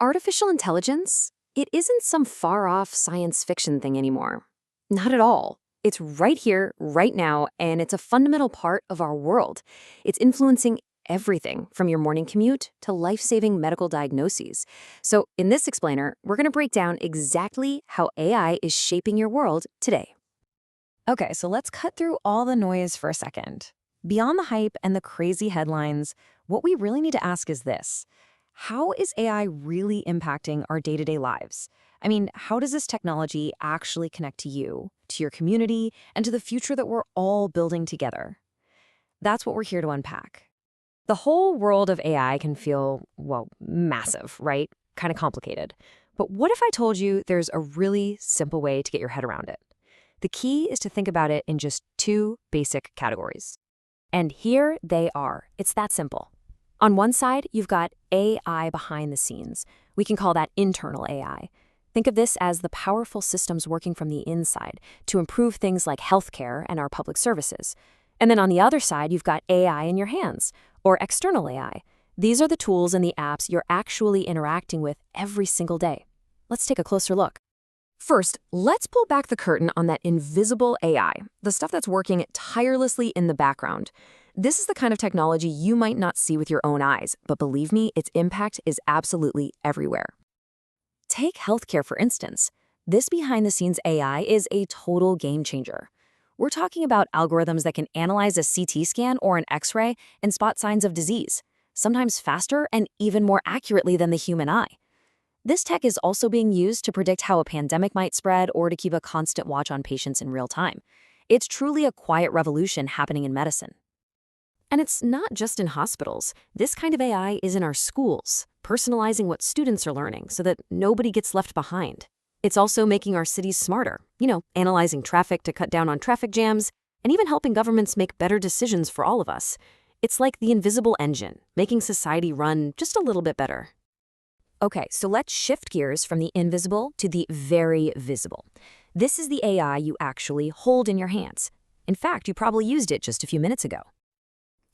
Artificial intelligence, it isn't some far-off science fiction thing anymore. Not at all. It's right here, right now, and it's a fundamental part of our world. It's influencing everything from your morning commute to life-saving medical diagnoses. So in this explainer, we're going to break down exactly how AI is shaping your world today. Okay, so let's cut through all the noise for a second. Beyond the hype and the crazy headlines, what we really need to ask is this. How is AI really impacting our day-to-day lives? I mean, how does this technology actually connect to you, to your community, and to the future that we're all building together? That's what we're here to unpack. The whole world of AI can feel, well, massive, right? Kind of complicated. But what if I told you there's a really simple way to get your head around it? The key is to think about it in just two basic categories. And here they are. It's that simple. On one side, you've got AI behind the scenes. We can call that internal AI. Think of this as the powerful systems working from the inside to improve things like healthcare and our public services. And then on the other side, you've got AI in your hands, or external AI. These are the tools and the apps you're actually interacting with every single day. Let's take a closer look. First, let's pull back the curtain on that invisible AI, the stuff that's working tirelessly in the background. This is the kind of technology you might not see with your own eyes, but believe me, its impact is absolutely everywhere. Take healthcare, for instance. This behind-the-scenes AI is a total game changer. We're talking about algorithms that can analyze a CT scan or an X-ray and spot signs of disease, sometimes faster and even more accurately than the human eye. This tech is also being used to predict how a pandemic might spread or to keep a constant watch on patients in real time. It's truly a quiet revolution happening in medicine. And it's not just in hospitals. This kind of AI is in our schools, personalizing what students are learning so that nobody gets left behind. It's also making our cities smarter, analyzing traffic to cut down on traffic jams, and even helping governments make better decisions for all of us. It's like the invisible engine, making society run just a little bit better. Okay, so let's shift gears from the invisible to the very visible. This is the AI you actually hold in your hands. In fact, you probably used it just a few minutes ago.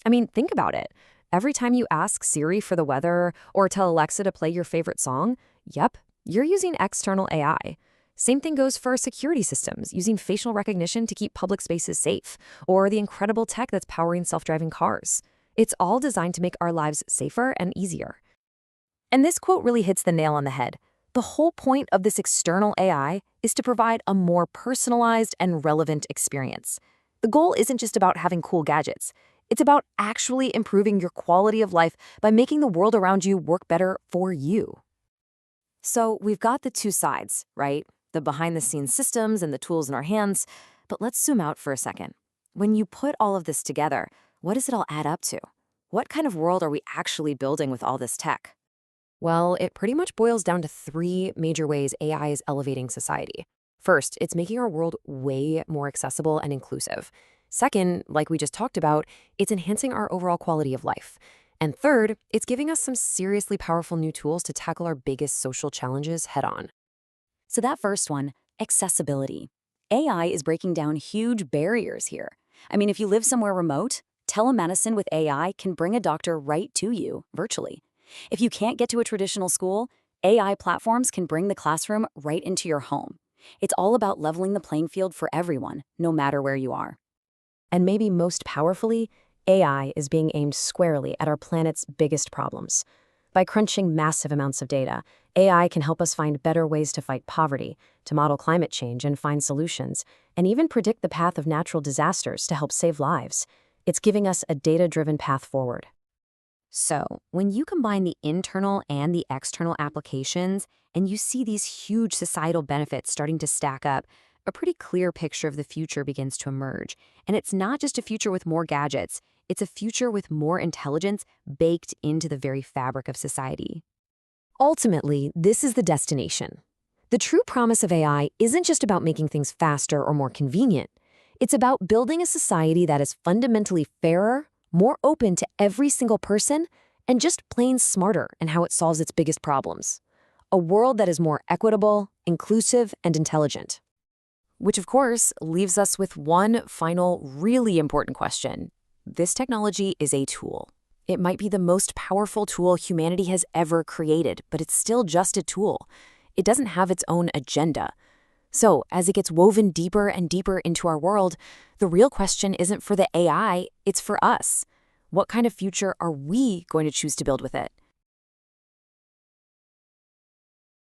I mean, think about it. Every time you ask Siri for the weather or tell Alexa to play your favorite song, yep, you're using external AI. Same thing goes for security systems, using facial recognition to keep public spaces safe, or the incredible tech that's powering self-driving cars. It's all designed to make our lives safer and easier. And this quote really hits the nail on the head. The whole point of this external AI is to provide a more personalized and relevant experience. The goal isn't just about having cool gadgets. It's about actually improving your quality of life by making the world around you work better for you. So we've got the two sides, right? The behind-the-scenes systems and the tools in our hands. But let's zoom out for a second. When you put all of this together, what does it all add up to? What kind of world are we actually building with all this tech? Well, it pretty much boils down to three major ways AI is elevating society. First, it's making our world way more accessible and inclusive. Second, like we just talked about, it's enhancing our overall quality of life. And third, it's giving us some seriously powerful new tools to tackle our biggest social challenges head-on. So that first one, accessibility. AI is breaking down huge barriers here. I mean, if you live somewhere remote, telemedicine with AI can bring a doctor right to you virtually. If you can't get to a traditional school, AI platforms can bring the classroom right into your home. It's all about leveling the playing field for everyone, no matter where you are. And maybe most powerfully, AI is being aimed squarely at our planet's biggest problems. By crunching massive amounts of data, AI can help us find better ways to fight poverty, to model climate change and find solutions, and even predict the path of natural disasters to help save lives. It's giving us a data-driven path forward. So, when you combine the internal and the external applications, and you see these huge societal benefits starting to stack up, a pretty clear picture of the future begins to emerge. And it's not just a future with more gadgets, it's a future with more intelligence baked into the very fabric of society. Ultimately, this is the destination. The true promise of AI isn't just about making things faster or more convenient. It's about building a society that is fundamentally fairer, more open to every single person, and just plain smarter in how it solves its biggest problems. A world that is more equitable, inclusive, and intelligent. Which, of course, leaves us with one final really important question. This technology is a tool. It might be the most powerful tool humanity has ever created, but it's still just a tool. It doesn't have its own agenda. So, as it gets woven deeper and deeper into our world, the real question isn't for the AI, it's for us. What kind of future are we going to choose to build with it?